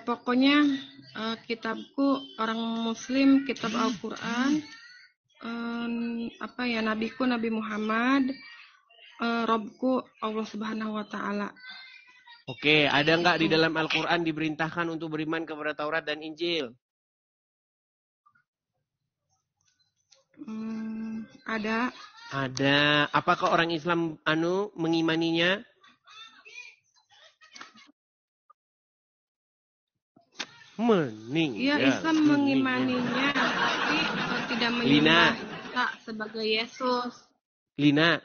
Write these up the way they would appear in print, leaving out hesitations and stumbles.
Pokoknya kitabku orang Muslim, kitab Al-Quran, nabiku Nabi Muhammad, Robku Allah Subhanahu Wa Taala. Oke, ada nggak di dalam Al-Quran diperintahkan untuk beriman kepada Taurat dan Injil? Ada. Ada. Apakah orang Islam mengimaninya? Ya, Islam mengimaninya, tapi tidak menyembah Isa sebagai Yesus. Lina,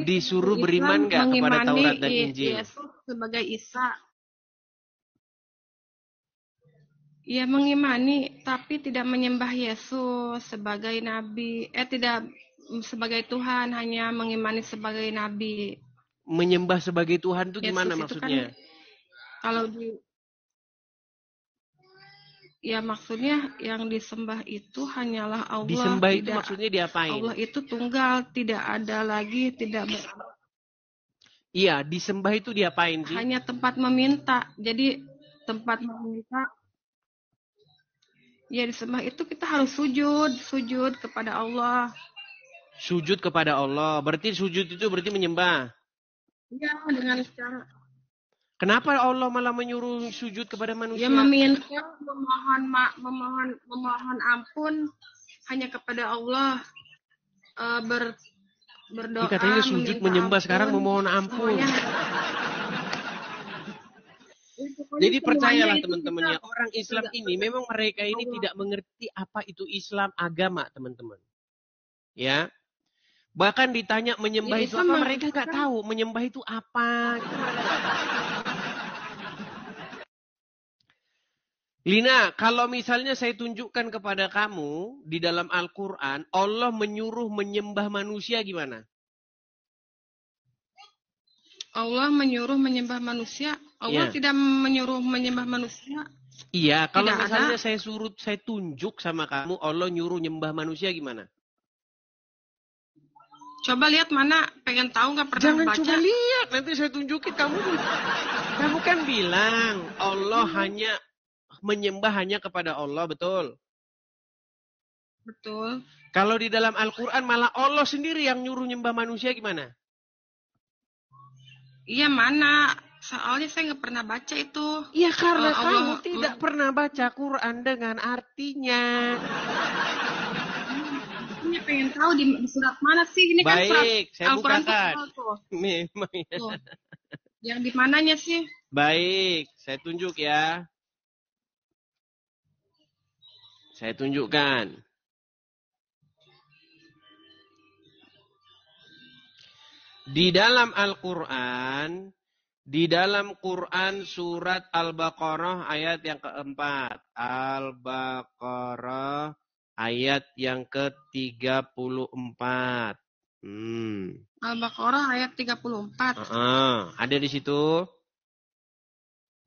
disuruh beriman nggak kepada Taurat dan Injil? Yesus sebagai Isa. Ya, mengimani, tapi tidak menyembah Yesus sebagai Nabi. Tidak sebagai Tuhan, hanya mengimani sebagai Nabi. Menyembah sebagai Tuhan itu gimana Yesus maksudnya? Itu kan, kalau ya maksudnya yang disembah itu hanyalah Allah. Disembah itu maksudnya diapain? Allah itu tunggal, tidak ada lagi, Iya, disembah itu diapain sih? Hanya tempat meminta. Jadi tempat meminta. Ya, disembah itu kita harus sujud kepada Allah. Sujud kepada Allah. Berarti sujud itu berarti menyembah. Ya, dengan cara. Kenapa Allah malah menyuruh sujud kepada manusia? Ya, meminta, memohon ampun hanya kepada Allah. Berdoa. Katanya sujud menyembah, sekarang memohon ampun. Jadi percayalah teman-teman ya, orang Islam ini memang mereka ini tidak mengerti apa itu Islam agama, teman-teman. Ya. Bahkan ditanya menyembah itu apa, mereka nggak tahu menyembah itu apa. Lina, kalau misalnya saya tunjukkan kepada kamu di dalam Al-Quran, Allah menyuruh menyembah manusia gimana? Allah menyuruh menyembah manusia. Allah tidak menyuruh menyembah manusia. Iya, kalau misalnya saya tunjuk sama kamu, Allah nyuruh nyembah manusia gimana? Coba lihat mana, pengen tahu nggak pernah Jangan baca? Coba lihat, nanti saya tunjukin kamu. Kamu kan bilang Allah hanya menyembah hanya kepada Allah, betul? Betul. Kalau di dalam Al-Quran malah Allah sendiri yang nyuruh nyembah manusia gimana? Iya, mana? Soalnya saya nggak pernah baca itu. Iya, karena kamu tidak pernah baca Quran dengan artinya. Ini pengen tahu di surat mana sih? Ini kan surat saya bukakan. Memang ya. Yang di mananya sih? Baik, saya tunjuk ya. Saya tunjukkan. Di dalam Al-Quran, di dalam Quran surat Al-Baqarah ayat yang keempat. Al-Baqarah ayat yang ke-34. Al-Baqarah ayat 34. Ada di situ?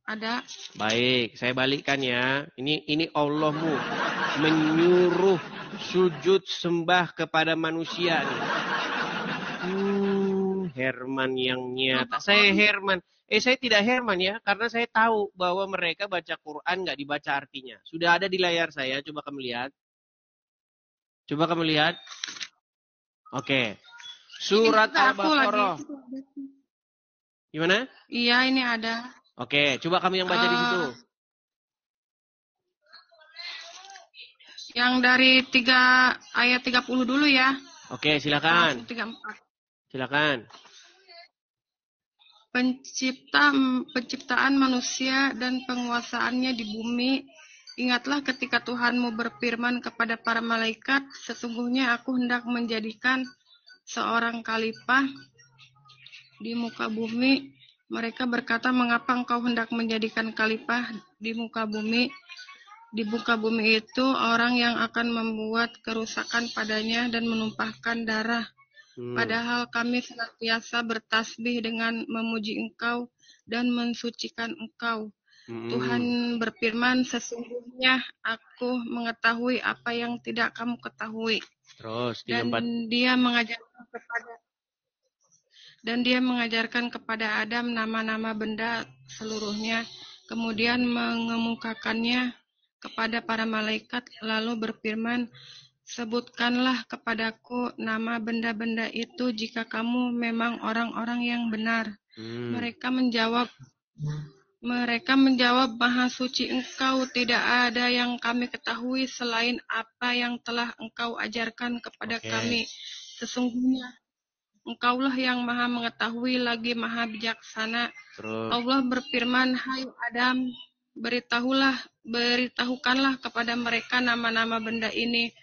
Ada. Baik, saya balikkan ya. Ini Allahmu menyuruh sujud sembah kepada manusia nih. Herman yang nyata. Saya Herman. Saya tidak Herman ya, karena saya tahu bahwa mereka baca Quran nggak dibaca artinya. Sudah ada di layar saya, coba kamu lihat. Coba kamu lihat. Oke. Surat Al-Baqarah. Gimana? Iya, ini ada. Oke, coba kamu yang baca di situ. Yang dari ayat 30 dulu ya. Oke, silakan. 34. Silakan. Penciptaan manusia dan penguasaannya di bumi. Ingatlah ketika Tuhanmu berfirman kepada para malaikat, sesungguhnya aku hendak menjadikan seorang khalifah di muka bumi. Mereka berkata, mengapa engkau hendak menjadikan khalifah di muka bumi? Di muka bumi itu orang yang akan membuat kerusakan padanya dan menumpahkan darah. Padahal kami senantiasa bertasbih dengan memuji Engkau dan mensucikan Engkau. Tuhan berfirman, sesungguhnya aku mengetahui apa yang tidak kamu ketahui. Terus, dan dia mengajarkan kepada Adam nama-nama benda seluruhnya. kemudian mengemukakannya kepada para malaikat, lalu berfirman, sebutkanlah kepadaku nama benda-benda itu jika kamu memang orang-orang yang benar. Mereka menjawab, Maha suci Engkau, tidak ada yang kami ketahui selain apa yang telah Engkau ajarkan kepada kami. Sesungguhnya Engkaulah yang Maha mengetahui lagi Maha bijaksana. Allah berfirman, hai Adam, beritahukanlah kepada mereka nama-nama benda ini.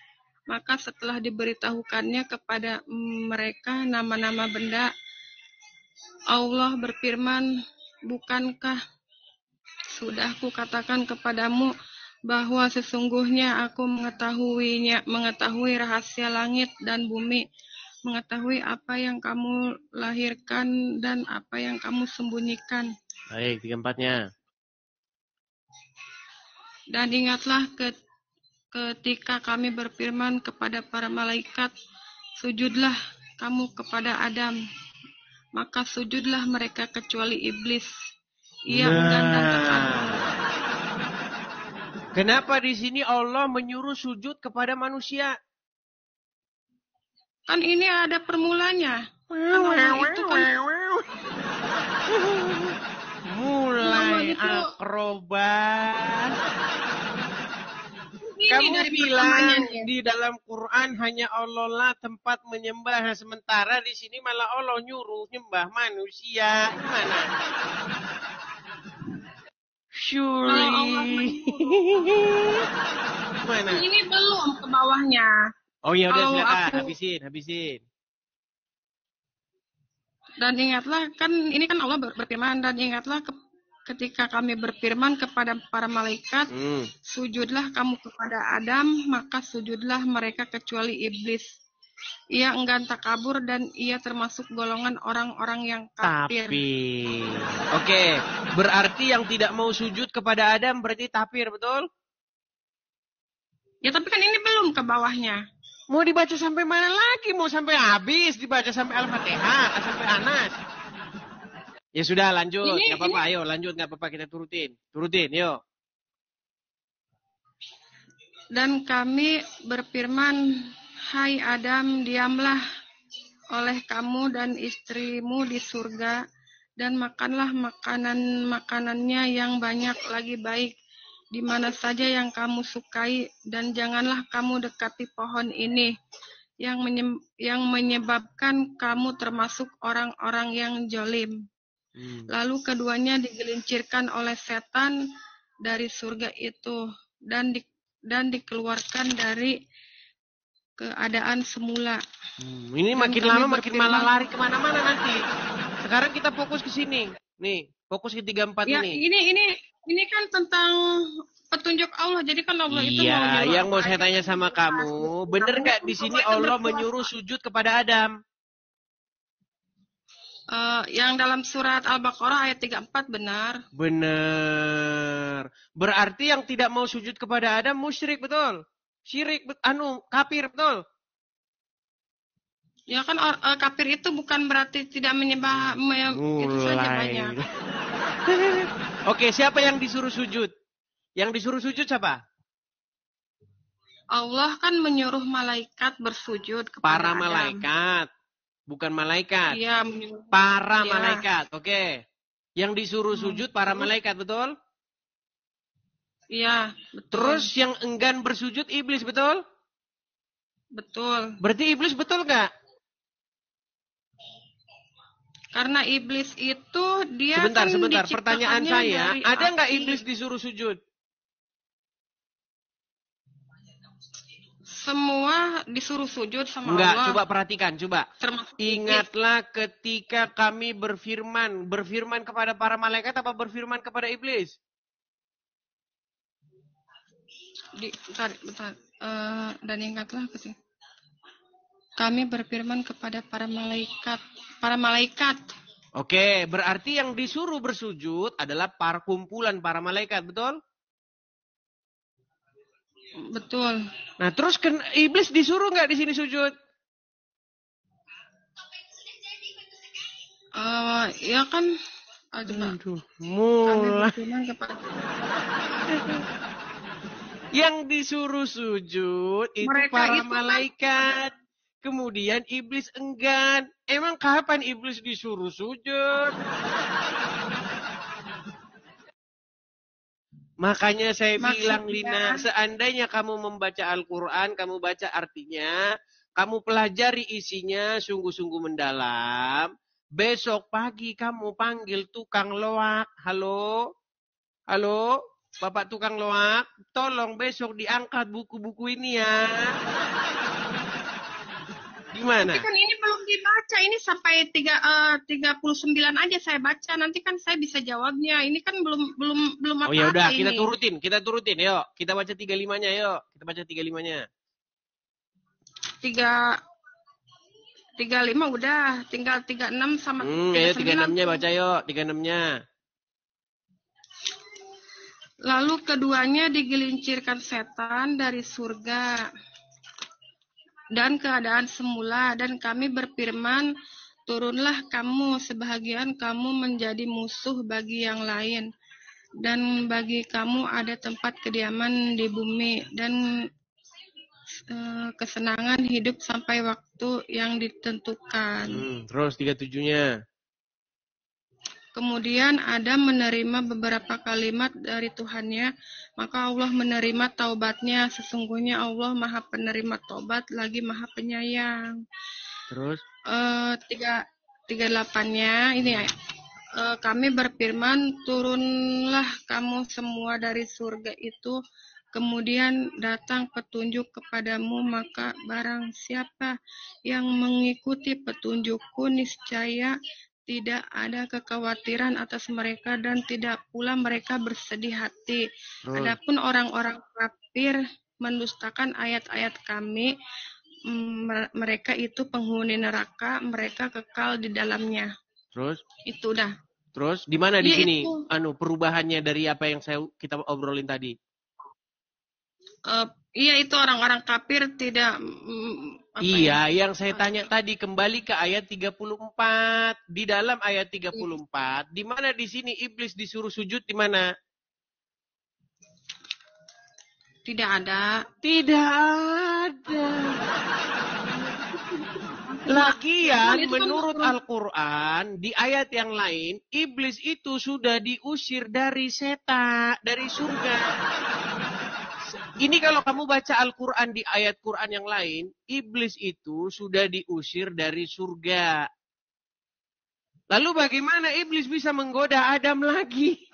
Maka setelah diberitahukannya kepada mereka nama-nama benda, Allah berfirman, bukankah sudah kukatakan kepadamu bahwa sesungguhnya aku mengetahui rahasia langit dan bumi, mengetahui apa yang kamu lahirkan dan apa yang kamu sembunyikan. Baik, 3-4-nya. Dan ingatlah ketika kami berfirman kepada para malaikat, sujudlah kamu kepada Adam. Maka sujudlah mereka kecuali iblis. Ia enggan dan takabur. Kenapa di sini Allah menyuruh sujud kepada manusia? Kan ini ada permulanya. Itu kan mulai akrobat. Kamu bilang di dalam Quran hanya Allah lah tempat menyembah, sementara di sini malah Allah nyuruh nyembah manusia. Gimana? Surely. Mana? Ini belum ke bawahnya. Oh ya udah silakan, habisin. Dan ingatlah, kan ini kan Allah berfirman, dan ingatlah ketika kami berfirman kepada para malaikat, sujudlah kamu kepada Adam, maka sujudlah mereka kecuali iblis. Ia enggan takabur dan ia termasuk golongan orang-orang yang kafir. Oke, berarti yang tidak mau sujud kepada Adam berarti kafir, betul? Ya tapi kan ini belum ke bawahnya. Mau dibaca sampai mana lagi? Mau sampai habis dibaca sampai Al-Fatihah, sampai Anas. Ya sudah, lanjut. Nggak apa-apa, ayo lanjut. Nggak apa-apa, kita turutin, yuk. Dan kami berfirman, hai Adam, diamlah oleh kamu dan istrimu di surga, dan makanlah makanannya yang banyak lagi baik, di mana saja yang kamu sukai, dan janganlah kamu dekati pohon ini, yang menyebabkan kamu termasuk orang-orang yang jolim. Lalu keduanya digelincirkan oleh setan dari surga itu dan dikeluarkan dari keadaan semula. Ini dan makin lama makin malah lari kemana-mana nanti. Sekarang kita fokus ke sini. Nih, fokus ke 3-4 ya, ini. Ini kan tentang petunjuk Allah. Jadi kan Allah itu mau nyuruh. Yang mau saya tanya sama kamu, benar nggak di sini Allah menyuruh sujud kepada Adam? Yang dalam surat Al-Baqarah ayat 34 benar. Benar. Berarti yang tidak mau sujud kepada Adam musyrik, betul? Syirik, kafir, betul? Ya kan kafir itu bukan berarti tidak menyembah, itu saja banyak. Oke, siapa yang disuruh sujud? Yang disuruh sujud siapa? Allah kan menyuruh malaikat bersujud kepada para Adam. Malaikat. Bukan malaikat. Iya, para malaikat. Oke. Yang disuruh sujud para malaikat, betul? Iya, betul. Terus yang enggan bersujud iblis, betul? Betul. Berarti iblis betul nggak? Karena iblis itu dia Sebentar. Pertanyaan saya, ada nggak iblis disuruh sujud? Semua disuruh sujud sama Enggak, Allah. coba perhatikan, coba. Termasuk ingatlah ketika kami berfirman kepada para malaikat apa berfirman kepada iblis? Bentar. Dan ingatlah kami berfirman kepada para malaikat. Oke, berarti yang disuruh bersujud adalah para kumpulan para malaikat, betul? Betul. Nah, terus iblis disuruh nggak di sini sujud? Ya kan Coba. Aduh, Kami mulai. berfirman kepada Yang disuruh sujud itu mereka para itu kan malaikat. Kemudian iblis enggan. Emang kapan iblis disuruh sujud? Makanya saya bilang, Lina, maksudnya seandainya kamu membaca Al-Quran, kamu baca artinya, kamu pelajari isinya sungguh-sungguh mendalam, besok pagi kamu panggil tukang loak. Halo? Halo? Bapak tukang loak, tolong besok diangkat buku-buku ini ya. tapi Gimana? kan ini belum dibaca, ini sampai 39 aja saya baca, nanti kan saya bisa jawabnya. Ini kan belum Oh ya udah, apa-apa kita ini. turutin, yuk. Kita baca 35-nya, yuk. Kita baca 35-nya. 35 udah, tinggal 36 sama Ayo 39. 36-nya baca yuk, 36-nya. Lalu keduanya digelincirkan setan dari surga dan keadaan semula, dan kami berfirman, turunlah kamu, sebahagian kamu menjadi musuh bagi yang lain, dan bagi kamu ada tempat kediaman di bumi, dan kesenangan hidup sampai waktu yang ditentukan. Terus 37-nya. Kemudian Adam menerima beberapa kalimat dari Tuhannya, maka Allah menerima taubatnya. Sesungguhnya Allah Maha Penerima Taubat lagi Maha Penyayang. Terus 38-nya ini ya. Kami berfirman, turunlah kamu semua dari surga itu, kemudian datang petunjuk kepadamu, maka barang siapa yang mengikuti petunjukku, niscaya tidak ada kekhawatiran atas mereka dan tidak pula mereka bersedih hati. Adapun orang-orang kafir mendustakan ayat-ayat kami, mereka itu penghuni neraka, mereka kekal di dalamnya. Terus? Itu dah. Terus di mana di sini itu. perubahannya dari apa yang kita obrolin tadi? Iya, itu orang-orang kafir tidak iya, yang saya tanya tadi kembali ke ayat 34. Di dalam ayat 34, di mana di sini iblis disuruh sujud di mana? Tidak ada. Tidak ada. Lagian menurut Al-Quran, di ayat yang lain, iblis itu sudah diusir dari dari surga. Ini kalau kamu baca Al-Quran di ayat Quran yang lain, iblis itu sudah diusir dari surga. Lalu bagaimana iblis bisa menggoda Adam lagi?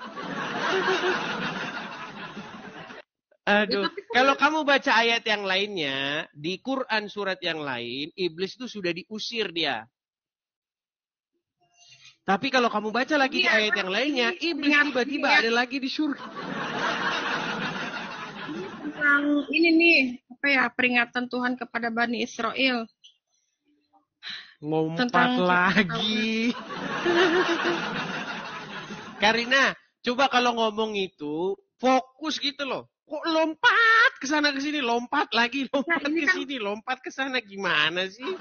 Aduh, kalau kamu baca ayat yang lainnya, di Quran surat yang lain, iblis itu sudah diusir dia. Tapi kalau kamu baca lagi di ayat yang lainnya, iblis tiba-tiba ada lagi di surga. Ini nih, peringatan Tuhan kepada Bani Israel. Ngompat lagi. Karina, coba kalau ngomong itu, fokus gitu loh. Kok lompat ke sana ke sini, lompat lagi, lompat ke sini, lompat ke sana, gimana sih?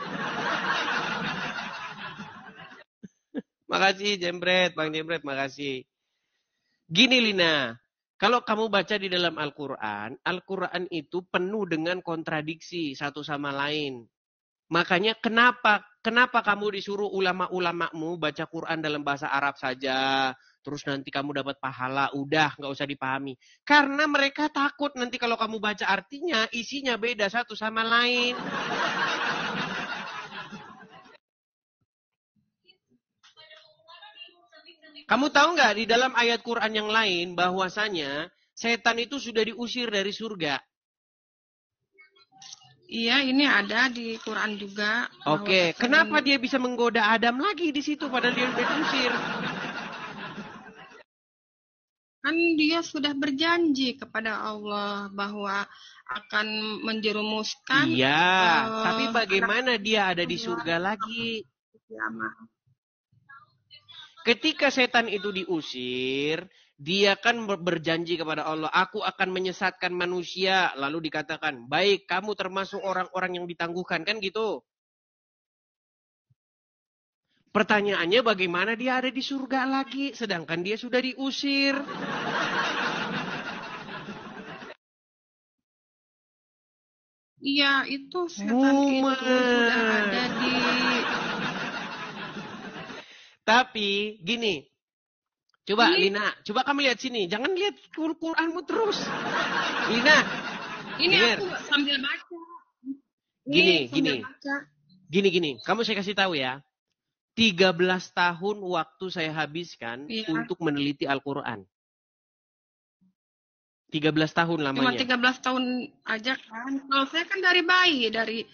Makasih Jembret, Bang Jembret, makasih. Gini Lina, kalau kamu baca di dalam Al-Quran, Al-Quran itu penuh dengan kontradiksi satu sama lain. Makanya kenapa kamu disuruh ulama-ulamamu baca Quran dalam bahasa Arab saja, terus nanti kamu dapat pahala, udah nggak usah dipahami. Karena mereka takut nanti kalau kamu baca artinya, isinya beda satu sama lain. Kamu tahu nggak di dalam ayat Quran yang lain bahwasanya setan itu sudah diusir dari surga? Iya, ini ada di Quran juga. Oke, kenapa dia bisa menggoda Adam lagi di situ padahal dia sudah diusir? Kan dia sudah berjanji kepada Allah bahwa akan menjerumuskan. Iya, tapi bagaimana dia ada di surga lagi? Ketika setan itu diusir, dia kan berjanji kepada Allah, aku akan menyesatkan manusia. Lalu dikatakan, baik kamu termasuk orang-orang yang ditangguhkan. Kan gitu. Pertanyaannya bagaimana dia ada di surga lagi, sedangkan dia sudah diusir. Iya, itu setan itu sudah ada di... Tapi gini, coba Lina, coba kamu lihat sini, jangan lihat Quranmu terus. Lina, ini denger. aku sambil baca. Gini, kamu saya kasih tahu ya. 13 tahun waktu saya habiskan untuk meneliti Al-Quran. 13 tahun lamanya. Cuma 13 tahun aja kan. Kalau saya kan dari bayi, dari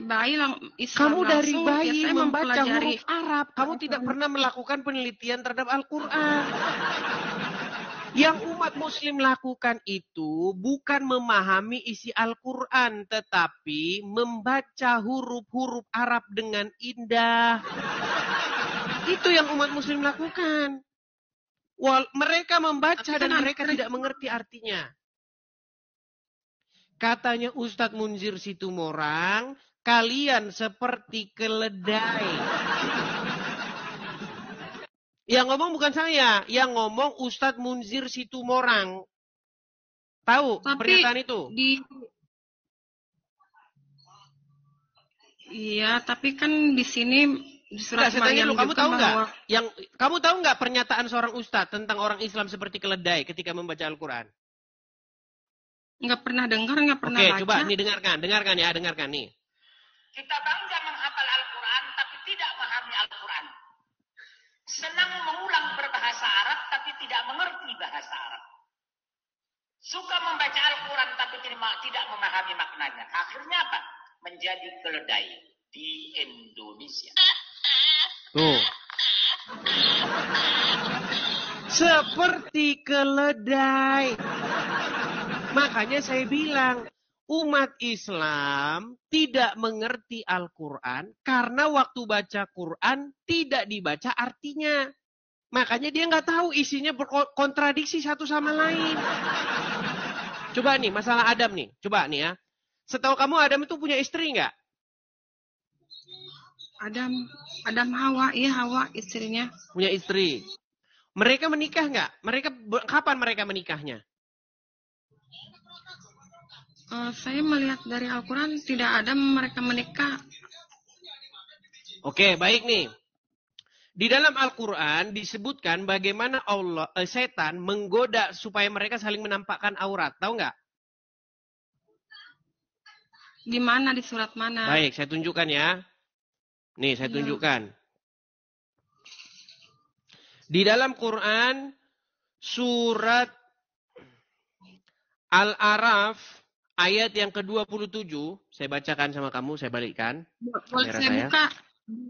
bayi Islam. Kamu dari langsung, bayi ya saya membaca huruf Arab. Kamu tidak pernah melakukan penelitian terhadap Al-Quran. Yang umat muslim lakukan itu bukan memahami isi Al-Quran, tetapi membaca huruf-huruf Arab dengan indah. Itu yang umat muslim lakukan. Mereka membaca dan mereka tidak mengerti artinya. Katanya Ustadz Munzir Situmorang, kalian seperti keledai. Yang ngomong bukan saya, yang ngomong Ustadz Munzir Situmorang. Tahu pernyataan itu? Iya, tapi kan di sini di surat Maryam kamu tahu nggak? Kamu tahu nggak pernyataan seorang Ustadz tentang orang Islam seperti keledai ketika membaca Al-Quran? Nggak pernah dengar, nggak pernah baca. Oke, coba nih dengarkan nih. Kita bangga menghafal Al-Quran tapi tidak memahami Al-Quran. Senang mengulang berbahasa Arab tapi tidak mengerti bahasa Arab. Suka membaca Al-Quran tapi tidak memahami maknanya. Akhirnya apa? Menjadi keledai di Indonesia. Tuh. Seperti keledai. Makanya saya bilang, umat Islam tidak mengerti Al-Quran karena waktu baca Quran tidak dibaca artinya. Makanya dia nggak tahu isinya berkontradiksi satu sama lain. Coba nih, masalah Adam nih. Coba nih ya. Setahu kamu Adam itu punya istri nggak? Adam Hawa, iya Hawa istrinya. Punya istri. Mereka menikah nggak? Kapan mereka menikahnya? Saya melihat dari Al-Quran tidak ada mereka menikah. Oke, baik nih. Di dalam Al-Quran disebutkan bagaimana setan menggoda supaya mereka saling menampakkan aurat. Tahu nggak? Di mana, di surat mana? Baik, saya tunjukkan ya. Nih, saya tunjukkan. Di dalam Quran, surat Al-Araf, ayat yang ke-27, saya bacakan sama kamu, saya balikkan. Boleh saya buka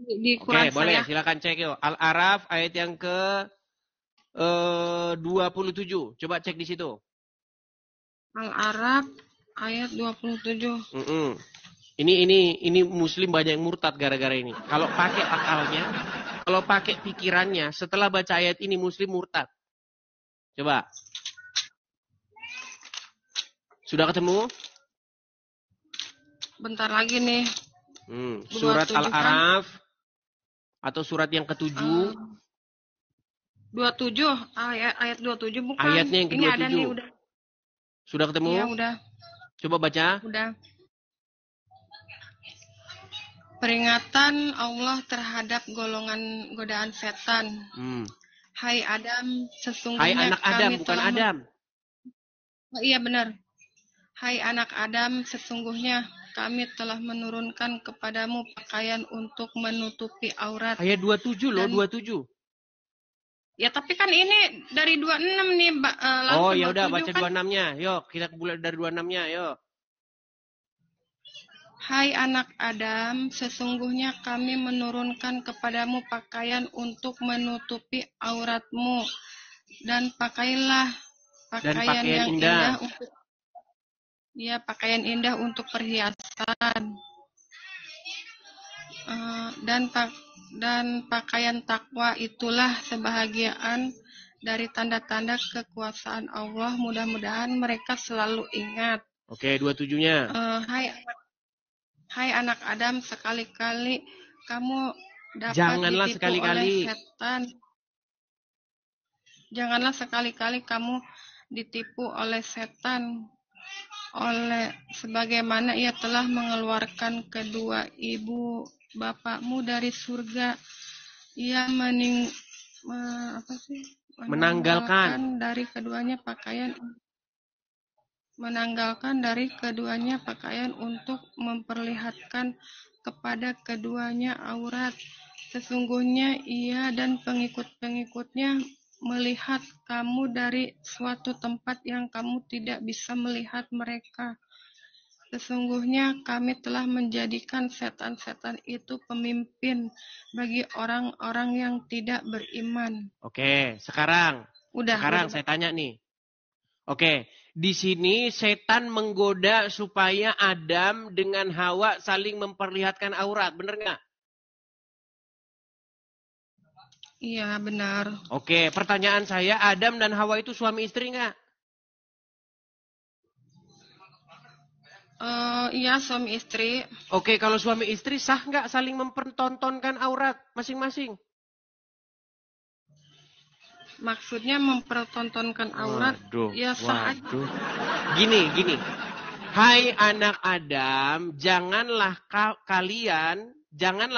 di Quran saya? Boleh, silakan cek yuk. Al-Araf, ayat yang ke-27. Coba cek di situ. Al-Araf, ayat 27. Ini muslim banyak yang murtad gara-gara ini. Kalau pakai akalnya, kalau pakai pikirannya, setelah baca ayat ini muslim murtad. Coba. Sudah ketemu? Bentar lagi nih. Surat Al-Araf atau surat yang ke-7? 27, ayat 27 bukan. Ayatnya yang ke-27. Ini ada nih udah. Sudah ketemu? Iya, udah. Coba baca. Udah. Peringatan Allah terhadap golongan godaan setan. Hai Adam, sesungguhnya Hai anak Adam, bukan Adam. Oh, iya benar. Hai anak Adam, sesungguhnya kami telah menurunkan kepadamu pakaian untuk menutupi aurat. Ayat 27 loh, 27. Ya tapi kan ini dari 26 nih, oh ya udah baca 26-nya. Yuk, kita mulai dari 26-nya, yuk. Hai anak Adam, sesungguhnya kami menurunkan kepadamu pakaian untuk menutupi auratmu, dan pakailah pakaian yang indah untuk pakaian indah untuk perhiasan, dan pakaian takwa itulah sebahagian dari tanda-tanda kekuasaan Allah. Mudah-mudahan mereka selalu ingat. Oke, 27-nya. Hai anak Adam, sekali-kali kamu dapat Janganlah ditipu sekali-kali. oleh setan. Janganlah sekali-kali kamu ditipu oleh setan, sebagaimana ia telah mengeluarkan kedua ibu bapakmu dari surga. Ia menanggalkan dari keduanya pakaian untuk memperlihatkan kepada keduanya aurat. Sesungguhnya ia dan pengikut-pengikutnya melihat kamu dari suatu tempat yang kamu tidak bisa melihat mereka. Sesungguhnya kami telah menjadikan setan-setan itu pemimpin bagi orang-orang yang tidak beriman. Oke, sekarang Udah. saya tanya nih. Oke, di sini setan menggoda supaya Adam dengan Hawa saling memperlihatkan aurat, bener nggak? Iya, benar. Oke, pertanyaan saya, Adam dan Hawa itu suami istri nggak? Iya, suami istri. Oke, kalau suami istri sah nggak saling mempertontonkan aurat masing-masing? Maksudnya mempertontonkan aurat, ya sah aja. Gini. Hai anak Adam, janganlah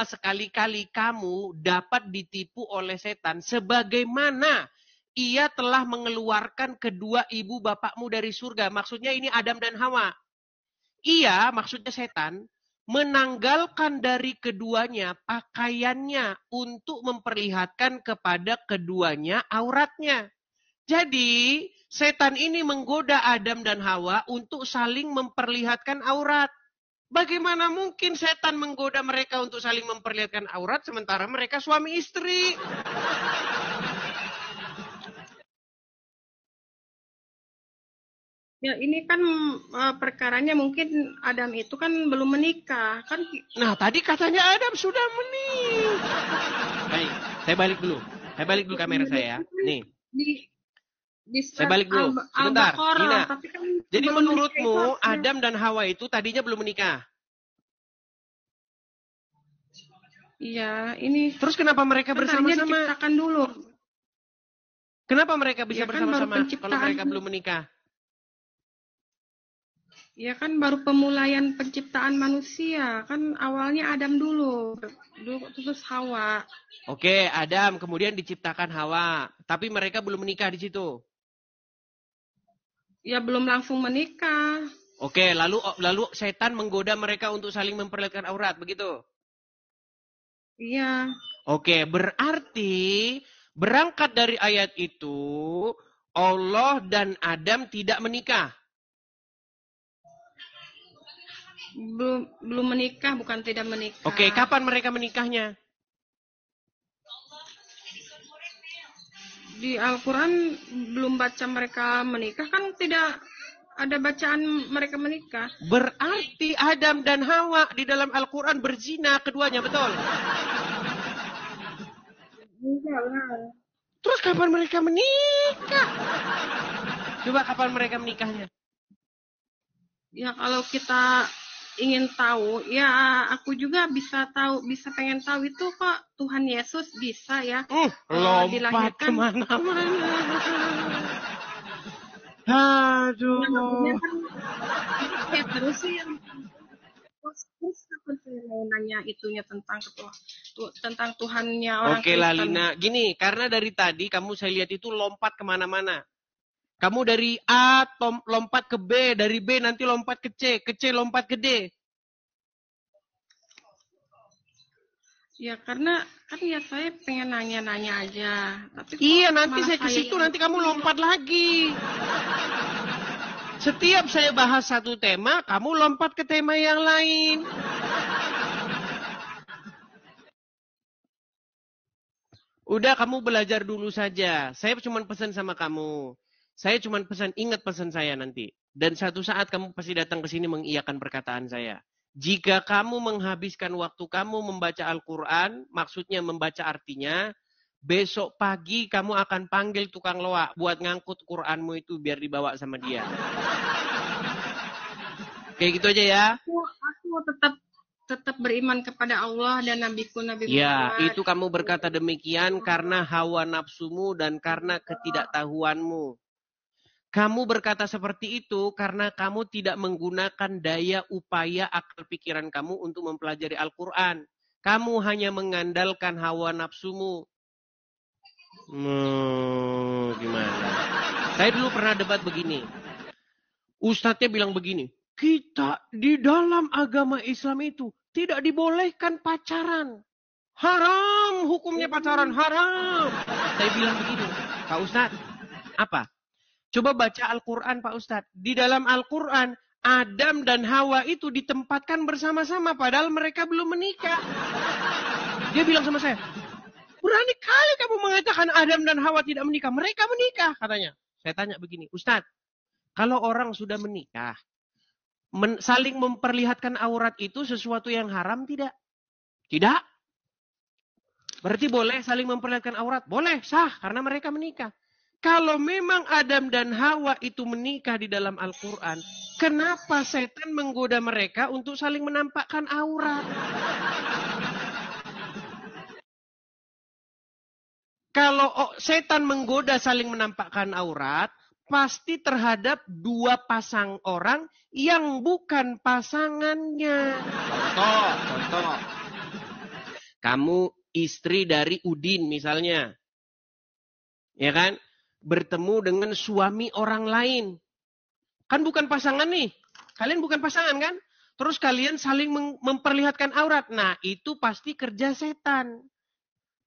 sekali-kali kamu dapat ditipu oleh setan sebagaimana ia telah mengeluarkan kedua ibu bapakmu dari surga. Maksudnya ini Adam dan Hawa. Ia, maksudnya setan, menanggalkan dari keduanya pakaiannya untuk memperlihatkan kepada keduanya auratnya. Jadi, setan ini menggoda Adam dan Hawa untuk saling memperlihatkan aurat. Bagaimana mungkin setan menggoda mereka untuk saling memperlihatkan aurat sementara mereka suami istri? Ya, ini kan perkaranya mungkin Adam itu kan belum menikah, kan? Nah, tadi katanya Adam sudah menikah. Baik, saya balik dulu kamera saya. Nih. Saya balik dulu. Sebentar, Gina. Kan jadi menurutmu Adam dan Hawa itu tadinya belum menikah? Iya, ini. Terus kenapa mereka bersama-sama? Diciptakan dulu. Kenapa mereka bisa bersama-sama kalau mereka belum menikah? Ya kan baru pemulaian penciptaan manusia. Kan awalnya Adam dulu terus Hawa. Oke, Adam kemudian diciptakan Hawa. Tapi mereka belum menikah di situ. Ya belum langsung menikah. Oke, lalu setan menggoda mereka untuk saling memperlihatkan aurat, begitu? Iya. Oke, berarti berangkat dari ayat itu Allah dan Adam tidak menikah. Belum menikah, bukan tidak menikah. Oke, kapan mereka menikahnya? Di Al-Quran belum baca mereka menikah, kan tidak ada bacaan mereka menikah. Berarti Adam dan Hawa di dalam Al-Quran berzina keduanya, betul? Enggak lah. Terus kapan mereka menikah? Coba kapan mereka menikahnya? Ya kalau kita ingin tahu, ya aku juga bisa pengen tahu itu kok Tuhan Yesus bisa ya lompat kemana-mana. Aduh. Ya, terus sih yang mau nanya itunya tentang Tuhannya orang Oke, Kristen. Lalina, gini, karena dari tadi kamu saya lihat itu lompat kemana-mana. Kamu dari A lompat ke B, dari B nanti lompat ke C lompat ke D. Ya karena kan ya saya pengen nanya-nanya aja. Tapi iya, nanti saya ke situ nanti kamu lompat lagi. Setiap saya bahas satu tema, kamu lompat ke tema yang lain. Udah, kamu belajar dulu saja. Saya cuma pesan sama kamu. Saya cuma ingat pesan saya nanti. Dan satu saat kamu pasti datang ke sini mengiyakan perkataan saya. Jika kamu menghabiskan waktu kamu membaca Al-Quran, maksudnya membaca artinya, besok pagi kamu akan panggil tukang loak buat ngangkut Quranmu itu biar dibawa sama dia. Kayak gitu aja ya. Aku tetap tetap beriman kepada Allah dan Nabiku Nabi Ya, Muhammad. itu kamu berkata demikian karena hawa nafsumu dan karena ketidaktahuanmu. Kamu berkata seperti itu karena kamu tidak menggunakan daya upaya akal pikiran kamu untuk mempelajari Al-Quran. Kamu hanya mengandalkan hawa nafsumu. Gimana? Saya dulu pernah debat begini. Ustadznya bilang begini. Kita di dalam agama Islam itu tidak dibolehkan pacaran. Haram hukumnya pacaran, haram. Saya bilang begini. Pak Ustadz, apa? Coba baca Al-Quran Pak Ustadz. Di dalam Al-Quran, Adam dan Hawa itu ditempatkan bersama-sama. Padahal mereka belum menikah. Dia bilang sama saya, berani kali kamu mengatakan Adam dan Hawa tidak menikah. Mereka menikah katanya. Saya tanya begini, Ustadz, kalau orang sudah menikah, saling memperlihatkan aurat itu sesuatu yang haram tidak? Tidak. Berarti boleh saling memperlihatkan aurat? Boleh, sah, karena mereka menikah. Kalau memang Adam dan Hawa itu menikah di dalam Al-Quran, kenapa setan menggoda mereka untuk saling menampakkan aurat? Kalau setan menggoda saling menampakkan aurat, pasti terhadap dua pasang orang yang bukan pasangannya. Contoh. Kamu istri dari Udin misalnya. Ya kan? Bertemu dengan suami orang lain. Kan bukan pasangan nih. Kalian bukan pasangan kan? Terus kalian saling memperlihatkan aurat. Nah, itu pasti kerja setan.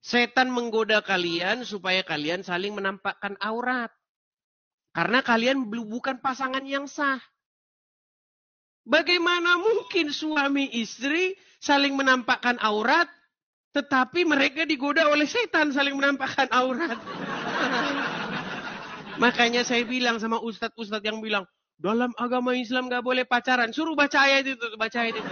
Setan menggoda kalian supaya kalian saling menampakkan aurat. Karena kalian bukan pasangan yang sah. Bagaimana mungkin suami istri saling menampakkan aurat, tetapi mereka digoda oleh setan saling menampakkan aurat? Makanya saya bilang sama ustadz-ustadz yang bilang, dalam agama Islam gak boleh pacaran. Suruh baca ayat itu.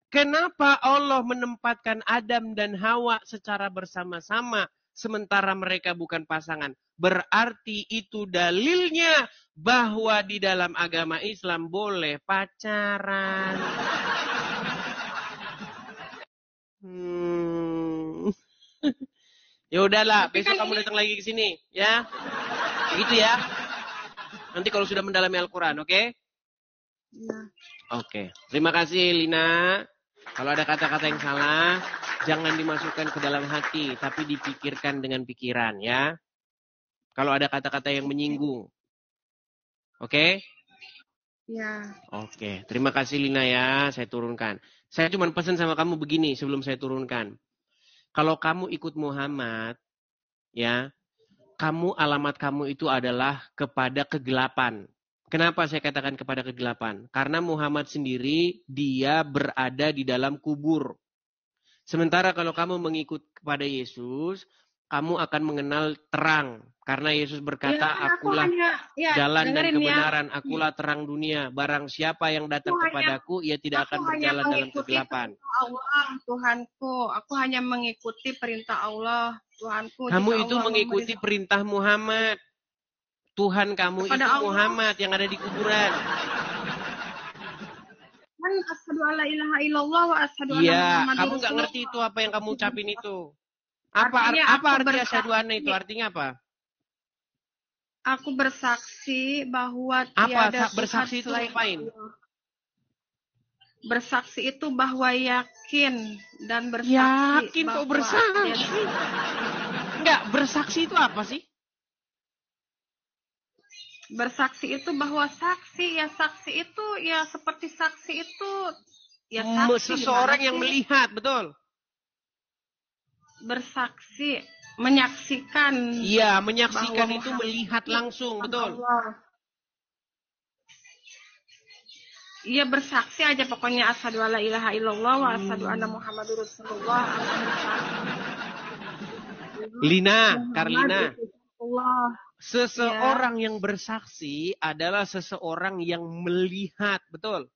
Kenapa Allah menempatkan Adam dan Hawa secara bersama-sama, sementara mereka bukan pasangan? Berarti itu dalilnya bahwa di dalam agama Islam boleh pacaran. Ya udahlah, besok kamu datang lagi ke sini, ya. Begitu ya. Nanti kalau sudah mendalami Al-Quran, oke? Ya. Oke. Terima kasih, Lina. Kalau ada kata-kata yang salah, jangan dimasukkan ke dalam hati, tapi dipikirkan dengan pikiran, ya. Kalau ada kata-kata yang menyinggung. Oke? Ya. Oke. Terima kasih, Lina, ya. Saya turunkan. Saya cuma pesan sama kamu begini sebelum saya turunkan. Kalau kamu ikut Muhammad, ya, alamat kamu itu adalah kepada kegelapan. Kenapa saya katakan kepada kegelapan? Karena Muhammad sendiri, dia berada di dalam kubur. Sementara kalau kamu mengikut kepada Yesus, kamu akan mengenal terang. Karena Yesus berkata, akulah jalan dan kebenaran, akulah terang dunia. Barang siapa yang datang kepadaku, ia tidak akan berjalan dalam kegelapan. Allah, Tuhanku, aku hanya mengikuti perintah Allah, Tuhanku. Kamu itu mengikuti perintah Muhammad. Tuhan kamu itu Muhammad yang ada di kuburan. Kan asyhadu alla ilaha illallah wa asyhadu anna Iya, Muhammadar kamu nggak Rasulullah. ngerti itu apa yang kamu ucapin itu. Apa arti asyhadu anna itu? Artinya apa? Aku bersaksi bahwa apa tiada bersaksi itu ngapain? Bersaksi itu bahwa yakin dan bersaksi. Yakin kok bersaksi? Enggak, bersaksi itu apa sih? Bersaksi itu bahwa saksi itu ya seperti saksi itu ya saksi. Seseorang yang melihat, betul. Bersaksi, menyaksikan. Iya, menyaksikan itu melihat langsung, betul. Iya, bersaksi aja pokoknya asyhadu alla ilaha illallah wa asyhadu anna Muhammadur Rasulullah. Lina, Karlina. Allah. Seseorang yang bersaksi adalah seseorang yang melihat, betul?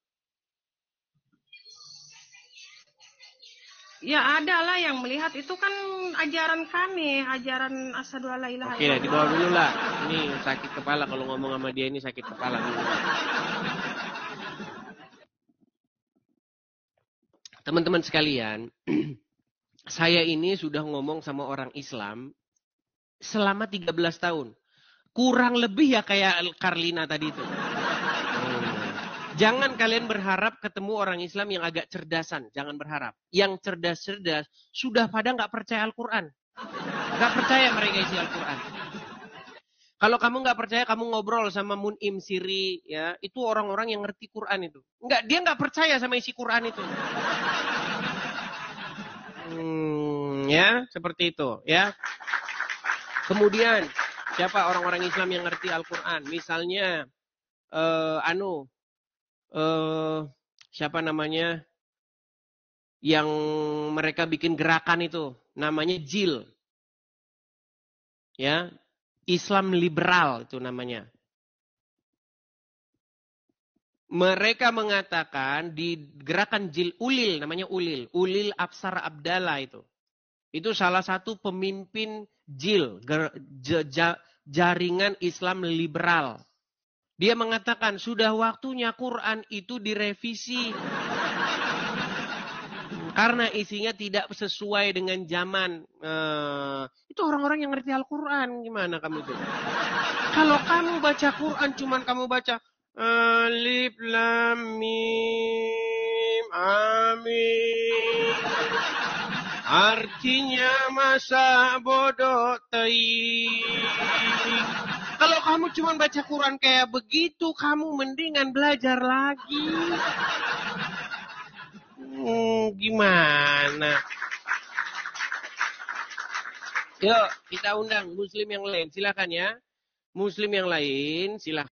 Ya ada lah yang melihat, itu kan ajaran kami, ajaran asyhadu alla ilaha illallah. Oke, di bawah dulu lah. Ini sakit kepala kalau ngomong sama dia, ini sakit kepala. Teman-teman sekalian, saya ini sudah ngomong sama orang Islam selama 13 tahun. Kurang lebih ya kayak Karlina tadi itu. Jangan kalian berharap ketemu orang Islam yang agak cerdasan. Jangan berharap. Yang cerdas-cerdas sudah pada nggak percaya Al-Quran. Nggak percaya mereka isi Al-Quran. Kalau kamu nggak percaya, kamu ngobrol sama Mun'im Siri, ya, itu orang-orang yang ngerti Quran itu. Dia nggak percaya sama isi Quran itu. Ya, seperti itu, ya. Kemudian, siapa orang-orang Islam yang ngerti Al-Quran? Misalnya, siapa namanya? Yang mereka bikin gerakan itu, namanya JIL. Ya, Islam liberal itu namanya. Mereka mengatakan di gerakan JIL Ulil, namanya Ulil. Ulil Absar Abdallah itu. Itu salah satu pemimpin JIL, jaringan Islam liberal. Dia mengatakan sudah waktunya Quran itu direvisi. Karena isinya tidak sesuai dengan zaman. Itu orang-orang yang ngerti Al-Quran. Gimana kamu itu? Kalau kamu baca Quran, cuman kamu baca Alif Lam Mim Amin. Artinya masa bodoh tai. Kalau kamu cuman baca Quran kayak begitu, kamu mendingan belajar lagi. Gimana? Yuk, kita undang Muslim yang lain. Silakan ya. Muslim yang lain, silakan.